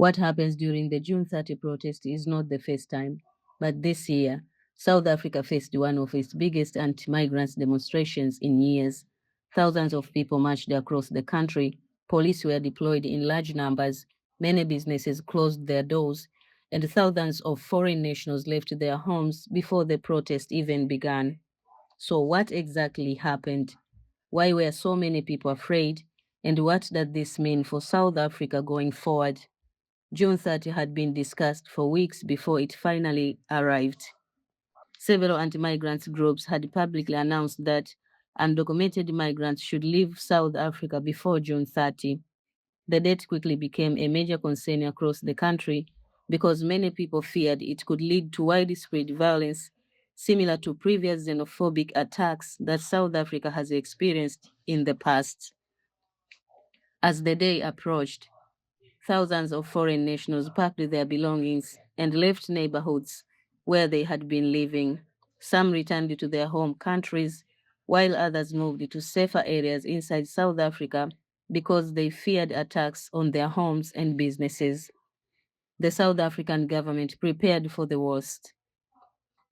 What happens during the June 30 protest is not the first time, but this year, South Africa faced one of its biggest anti-migrant demonstrations in years. Thousands of people marched across the country, police were deployed in large numbers, many businesses closed their doors, and thousands of foreign nationals left their homes before the protest even began. So what exactly happened? Why were so many people afraid? And what does this mean for South Africa going forward? June 30 had been discussed for weeks before it finally arrived. Several anti-migrant groups had publicly announced that undocumented migrants should leave South Africa before June 30. The date quickly became a major concern across the country because many people feared it could lead to widespread violence similar to previous xenophobic attacks that South Africa has experienced in the past. As the day approached, thousands of foreign nationals packed their belongings and left neighborhoods where they had been living. Some returned to their home countries, while others moved to safer areas inside South Africa because they feared attacks on their homes and businesses. The South African government prepared for the worst.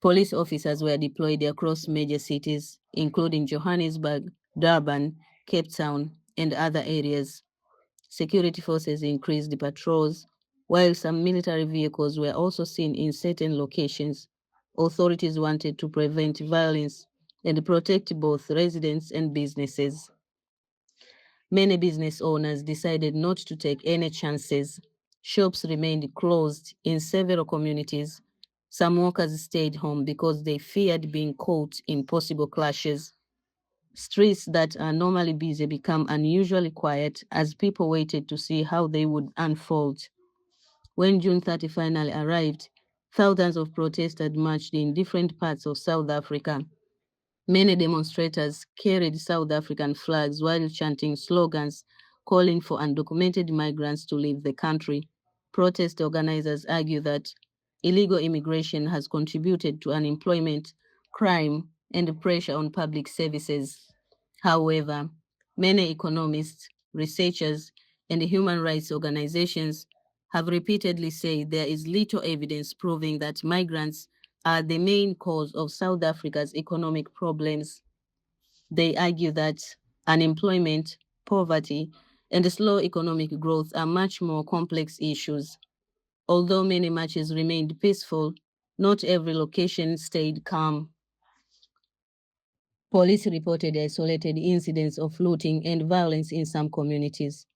Police officers were deployed across major cities, including Johannesburg, Durban, Cape Town, and other areas. Security forces increased patrols, while some military vehicles were also seen in certain locations. Authorities wanted to prevent violence and protect both residents and businesses. Many business owners decided not to take any chances. Shops remained closed in several communities. Some workers stayed home because they feared being caught in possible clashes. Streets that are normally busy became unusually quiet as people waited to see how they would unfold. When June 30 finally arrived, thousands of protesters marched in different parts of South Africa. Many demonstrators carried South African flags while chanting slogans calling for undocumented migrants to leave the country. Protest organizers argue that illegal immigration has contributed to unemployment, crime, and pressure on public services. However, many economists, researchers, and human rights organizations have repeatedly said there is little evidence proving that migrants are the main cause of South Africa's economic problems. They argue that unemployment, poverty, and slow economic growth are much more complex issues. Although many marches remained peaceful, not every location stayed calm. Police reported isolated incidents of looting and violence in some communities.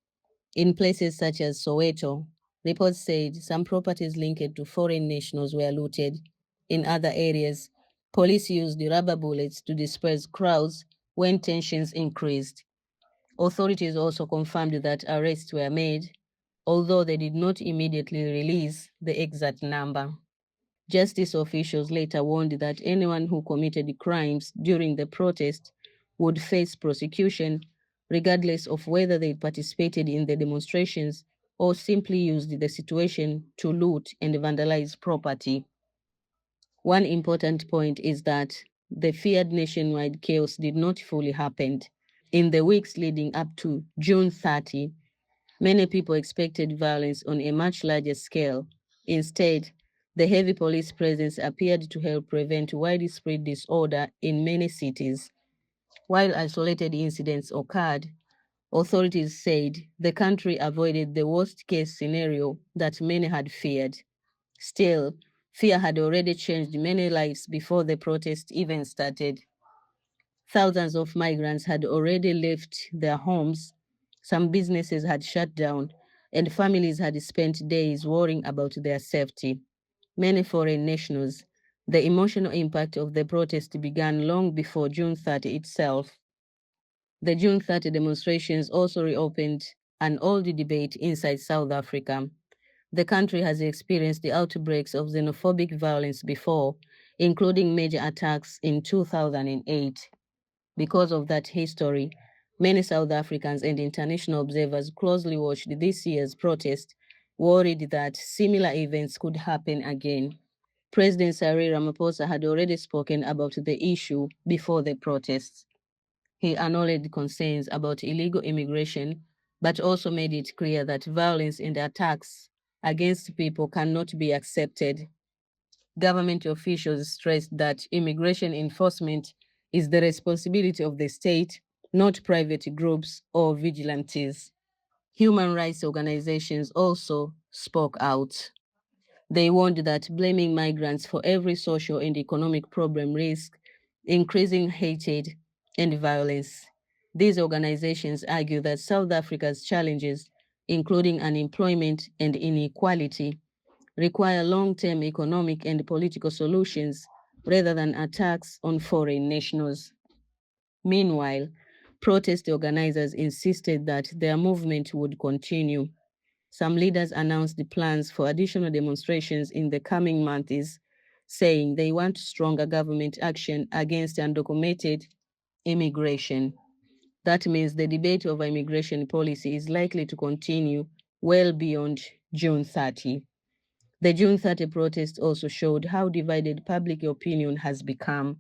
In places such as Soweto, reports said some properties linked to foreign nationals were looted. In other areas, police used rubber bullets to disperse crowds when tensions increased. Authorities also confirmed that arrests were made, although they did not immediately release the exact number. Justice officials later warned that anyone who committed crimes during the protest would face prosecution, regardless of whether they participated in the demonstrations or simply used the situation to loot and vandalize property. One important point is that the feared nationwide chaos did not fully happen. In the weeks leading up to June 30, many people expected violence on a much larger scale. Instead, the heavy police presence appeared to help prevent widespread disorder in many cities. While isolated incidents occurred, authorities said the country avoided the worst case scenario that many had feared. Still, fear had already changed many lives before the protest even started. Thousands of migrants had already left their homes, some businesses had shut down, and families had spent days worrying about their safety. Many foreign nationals, the emotional impact of the protest began long before June 30 itself. The June 30 demonstrations also reopened an old debate inside South Africa. The country has experienced the outbreaks of xenophobic violence before, including major attacks in 2008. Because of that history, many South Africans and international observers closely watched this year's protest, worried that similar events could happen again. President Cyril Ramaphosa had already spoken about the issue before the protests. He acknowledged concerns about illegal immigration, but also made it clear that violence and attacks against people cannot be accepted. Government officials stressed that immigration enforcement is the responsibility of the state, not private groups or vigilantes. Human rights organizations also spoke out. They warned that blaming migrants for every social and economic problem risks increasing hatred and violence. These organizations argue that South Africa's challenges, including unemployment and inequality, require long-term economic and political solutions rather than attacks on foreign nationals. Meanwhile, protest organizers insisted that their movement would continue. Some leaders announced the plans for additional demonstrations in the coming months, saying they want stronger government action against undocumented immigration. That means the debate over immigration policy is likely to continue well beyond June 30. The June 30 protest also showed how divided public opinion has become.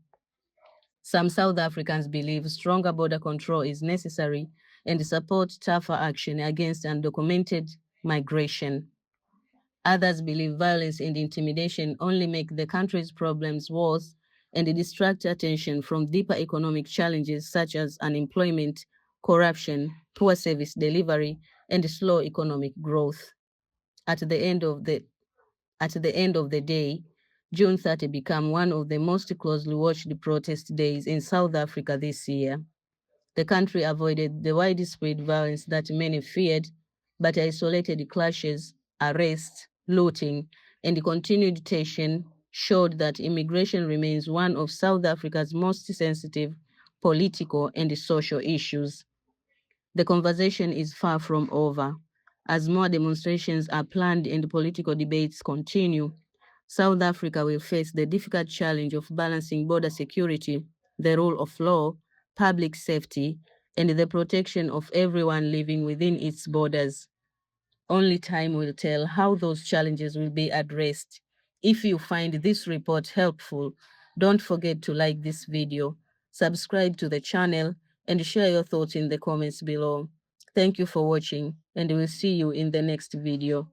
Some South Africans believe stronger border control is necessary and support tougher action against undocumented migration. Others believe violence and intimidation only make the country's problems worse and distract attention from deeper economic challenges such as unemployment, corruption, poor service delivery, and slow economic growth. At the end of the at the end of the day, June 30 became one of the most closely watched protest days in South Africa this year. The country avoided the widespread violence that many feared, but isolated clashes, arrests, looting, and continued tension showed that immigration remains one of South Africa's most sensitive political and social issues. The conversation is far from over. As more demonstrations are planned and political debates continue, South Africa will face the difficult challenge of balancing border security, the rule of law, public safety, and the protection of everyone living within its borders. Only time will tell how those challenges will be addressed. If you find this report helpful, don't forget to like this video, subscribe to the channel, and share your thoughts in the comments below. Thank you for watching, and we'll see you in the next video.